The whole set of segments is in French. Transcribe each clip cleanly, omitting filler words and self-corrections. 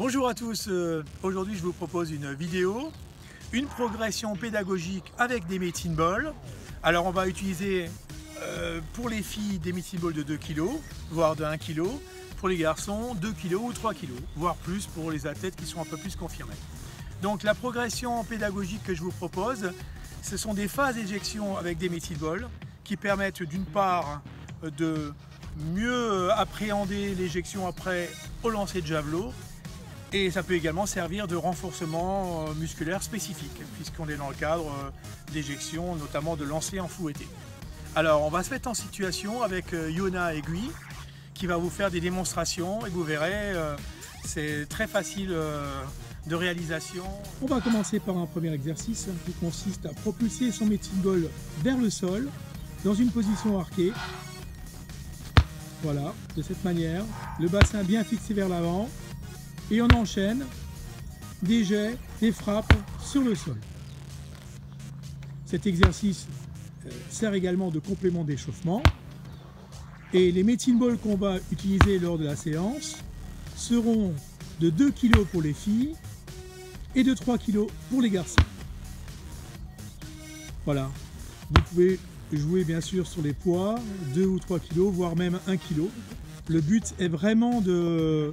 Bonjour à tous, aujourd'hui je vous propose une vidéo, une progression pédagogique avec des medicine balls. Alors on va utiliser pour les filles des medicine balls de 2 kg, voire de 1 kg, pour les garçons 2 kg ou 3 kg, voire plus pour les athlètes qui sont un peu plus confirmés. Donc la progression pédagogique que je vous propose, ce sont des phases d'éjection avec des medicine balls qui permettent d'une part de mieux appréhender l'éjection après au lancer de javelot. Et ça peut également servir de renforcement musculaire spécifique, puisqu'on est dans le cadre d'éjection, notamment de lancer en fouetté. Alors on va se mettre en situation avec Yona et Guy, qui va vous faire des démonstrations, et vous verrez, c'est très facile de réalisation. On va commencer par un premier exercice qui consiste à propulser son medicine ball vers le sol, dans une position arquée. Voilà, de cette manière, le bassin bien fixé vers l'avant. Et on enchaîne des jets, des frappes sur le sol. Cet exercice sert également de complément d'échauffement. Et les medicine balls qu'on va utiliser lors de la séance seront de 2 kg pour les filles et de 3 kg pour les garçons. Voilà, vous pouvez jouer bien sûr sur les poids, 2 ou 3 kg, voire même 1 kg. Le but est vraiment de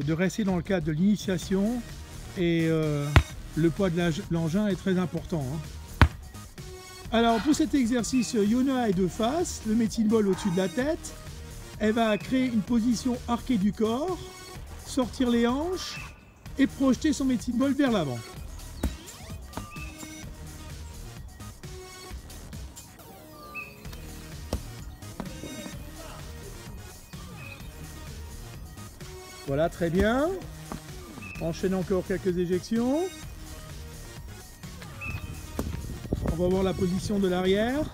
rester dans le cadre de l'initiation et le poids de l'engin est très important. Alors pour cet exercice, Yona est de face, le medicine ball au-dessus de la tête. Elle va créer une position arquée du corps, sortir les hanches et projeter son medicine ball vers l'avant. Voilà, très bien. Enchaîne encore quelques éjections. On va voir la position de l'arrière.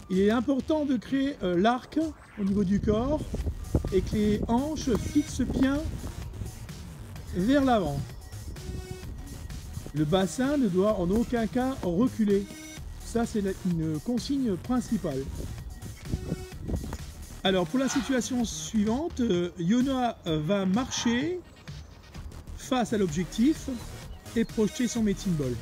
Il est important de créer l'arc au niveau du corps et que les hanches fixent bien vers l'avant. Le bassin ne doit en aucun cas reculer. Ça, c'est une consigne principale. Alors pour la situation suivante, Yona va marcher face à l'objectif et projeter son medicine ball.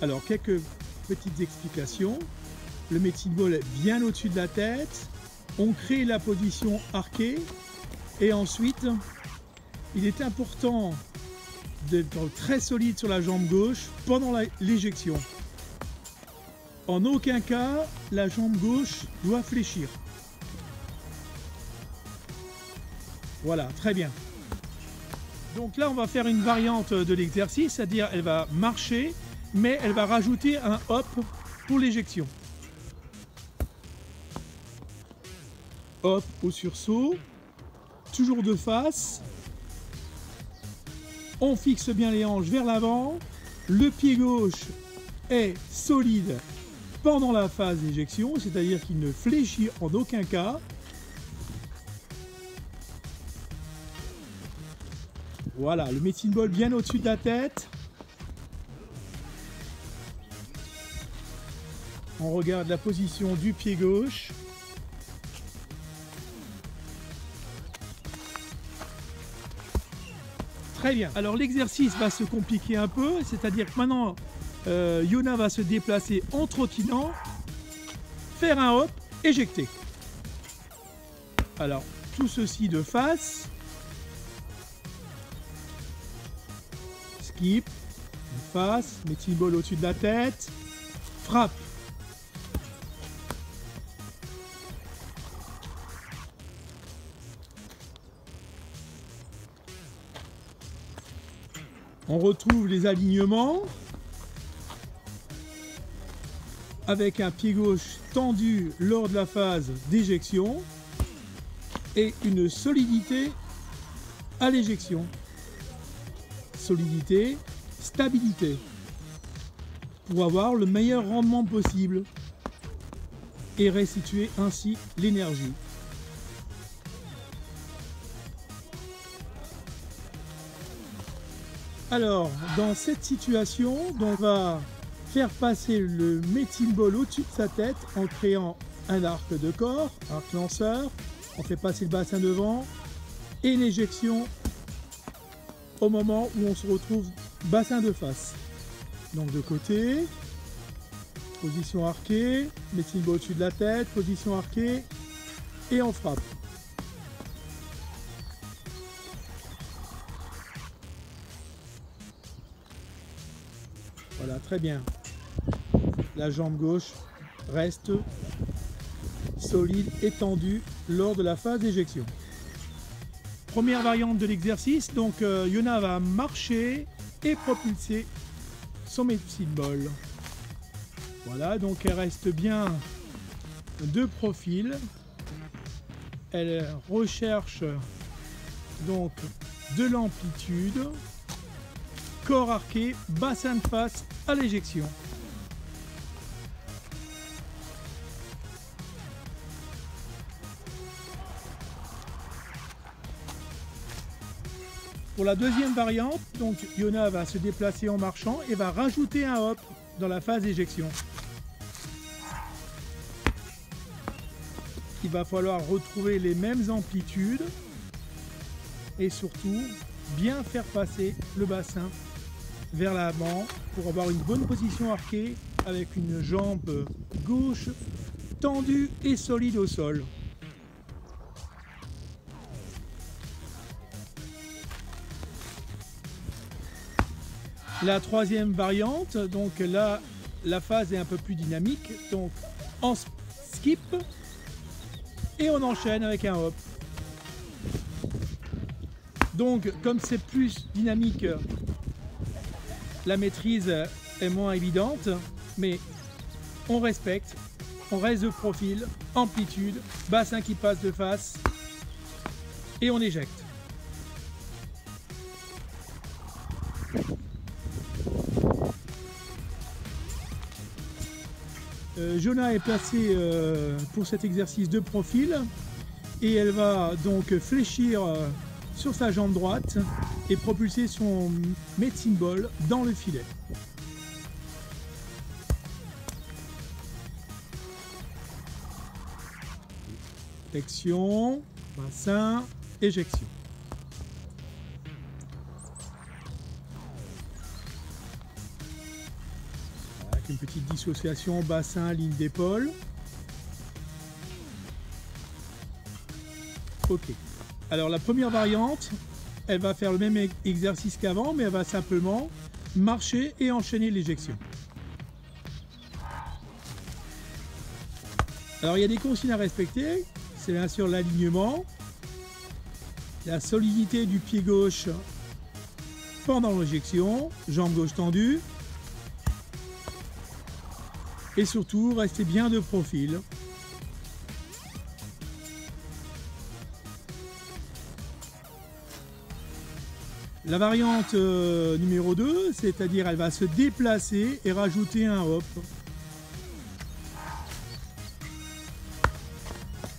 Alors quelques petites explications. Le medicine ball est bien au-dessus de la tête. On crée la position arquée et ensuite il est important d'être très solide sur la jambe gauche pendant l'éjection. En aucun cas, la jambe gauche doit fléchir. Voilà, très bien. Donc là, on va faire une variante de l'exercice, c'est-à-dire elle va marcher, mais elle va rajouter un hop pour l'éjection. Hop au sursaut, toujours de face. On fixe bien les hanches vers l'avant. Le pied gauche est solide pendant la phase d'éjection, c'est-à-dire qu'il ne fléchit en aucun cas. Voilà, le medicine ball bien au-dessus de la tête. On regarde la position du pied gauche. Très bien. Alors l'exercice va se compliquer un peu, c'est-à-dire que maintenant Yona va se déplacer en trottinant, faire un hop, éjecter. Alors, tout ceci de face. Skip, de face, medicine ball au-dessus de la tête, frappe. On retrouve les alignements. Avec un pied gauche tendu lors de la phase d'éjection et une solidité à l'éjection. Solidité, stabilité, pour avoir le meilleur rendement possible et restituer ainsi l'énergie. Alors, dans cette situation, on va faire passer le medicine ball au-dessus de sa tête en créant un arc de corps, arc lanceur, on fait passer le bassin devant et l'éjection au moment où on se retrouve bassin de face. Donc de côté, position arquée, médecine ball au-dessus de la tête, position arquée et on frappe. Voilà, très bien. La jambe gauche reste solide et tendue lors de la phase d'éjection. Première variante de l'exercice, donc Yona va marcher et propulser son medicine ball. Voilà, donc elle reste bien de profil. Elle recherche donc de l'amplitude, corps arqué, bassin de face à l'éjection. Pour la deuxième variante, donc Yona va se déplacer en marchant et va rajouter un hop dans la phase d'éjection. Il va falloir retrouver les mêmes amplitudes et surtout bien faire passer le bassin vers l'avant pour avoir une bonne position arquée avec une jambe gauche tendue et solide au sol. La troisième variante, donc là la phase est un peu plus dynamique, donc en skip et on enchaîne avec un hop. Donc comme c'est plus dynamique, la maîtrise est moins évidente, mais on respecte, on reste de profil, amplitude, bassin qui passe de face et on éjecte. Yona est placée pour cet exercice de profil et elle va donc fléchir sur sa jambe droite et propulser son medicine ball dans le filet. Flexion, bassin, éjection. Avec une petite dissociation bassin, ligne d'épaule. Ok. Alors la première variante, elle va faire le même exercice qu'avant, mais elle va simplement marcher et enchaîner l'éjection. Alors il y a des consignes à respecter, c'est bien sûr l'alignement, la solidité du pied gauche pendant l'éjection, jambe gauche tendue, et surtout rester bien de profil. La variante numéro 2, c'est-à-dire elle va se déplacer et rajouter un hop.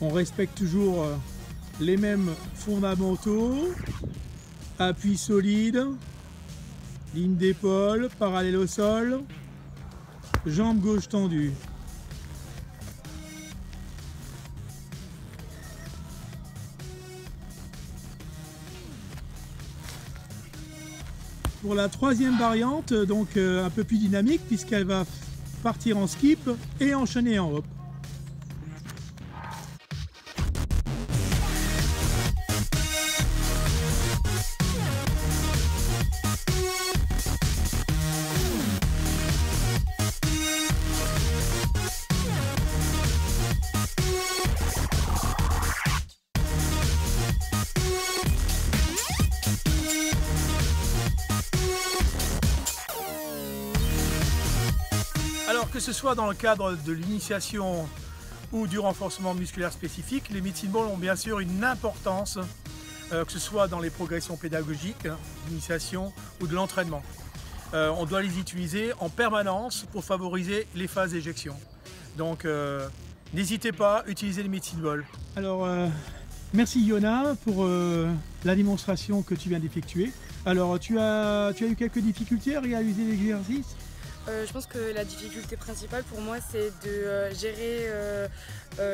On respecte toujours les mêmes fondamentaux, appui solide, ligne d'épaule, parallèle au sol, jambe gauche tendue. Pour la troisième variante, donc un peu plus dynamique puisqu'elle va partir en skip et enchaîner en hop. Alors que ce soit dans le cadre de l'initiation ou du renforcement musculaire spécifique, les medicine balls ont bien sûr une importance, que ce soit dans les progressions pédagogiques, d'initiation ou de l'entraînement. On doit les utiliser en permanence pour favoriser les phases d'éjection. Donc n'hésitez pas à utiliser les medicine balls. Alors merci Yona pour la démonstration que tu viens d'effectuer. Alors tu as eu quelques difficultés à réaliser l'exercice? Je pense que la difficulté principale pour moi c'est de gérer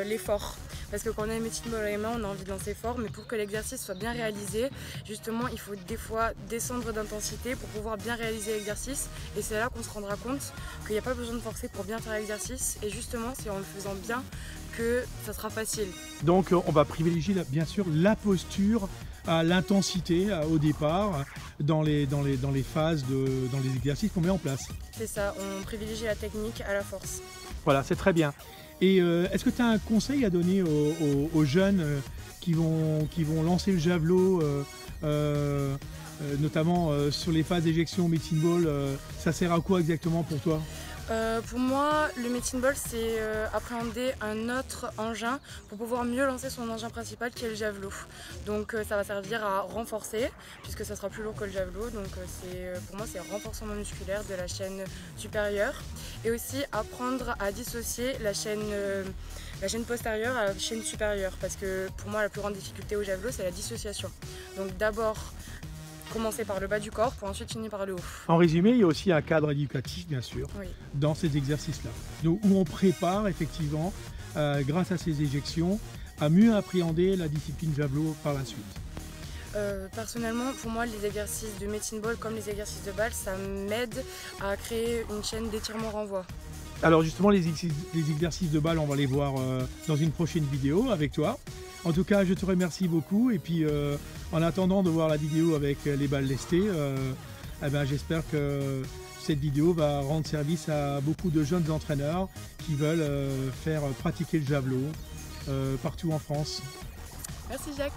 l'effort. Parce que quand on a une médecine ball à les mains, on a envie de lancer fort, mais pour que l'exercice soit bien réalisé, justement, il faut des fois descendre d'intensité pour pouvoir bien réaliser l'exercice. Et c'est là qu'on se rendra compte qu'il n'y a pas besoin de forcer pour bien faire l'exercice. Et justement, c'est en le faisant bien que ça sera facile. Donc on va privilégier bien sûr la posture, l'intensité au départ, dans les phases, dans les exercices qu'on met en place. C'est ça, on privilégie la technique à la force. Voilà, c'est très bien. Et est-ce que tu as un conseil à donner aux jeunes qui vont lancer le javelot, notamment sur les phases d'éjection medicine ball, ça sert à quoi exactement pour toi? Pour moi, le medicine ball, c'est appréhender un autre engin pour pouvoir mieux lancer son engin principal qui est le javelot. Donc ça va servir à renforcer, puisque ça sera plus lourd que le javelot. Donc pour moi, c'est renforcement musculaire de la chaîne supérieure. Et aussi apprendre à dissocier la chaîne postérieure à la chaîne supérieure. Parce que pour moi, la plus grande difficulté au javelot, c'est la dissociation. Donc d'abord, commencer par le bas du corps pour ensuite finir par le haut. En résumé, il y a aussi un cadre éducatif, bien sûr, oui, dans ces exercices-là, où on prépare effectivement, grâce à ces éjections, à mieux appréhender la discipline javelot par la suite. Personnellement, pour moi, les exercices de medicine ball comme les exercices de balle, ça m'aide à créer une chaîne d'étirement-renvoi. Alors justement, les exercices de balle, on va les voir dans une prochaine vidéo avec toi. En tout cas, je te remercie beaucoup et puis en attendant de voir la vidéo avec les balles lestées, j'espère que cette vidéo va rendre service à beaucoup de jeunes entraîneurs qui veulent faire pratiquer le javelot partout en France. Merci Jacques.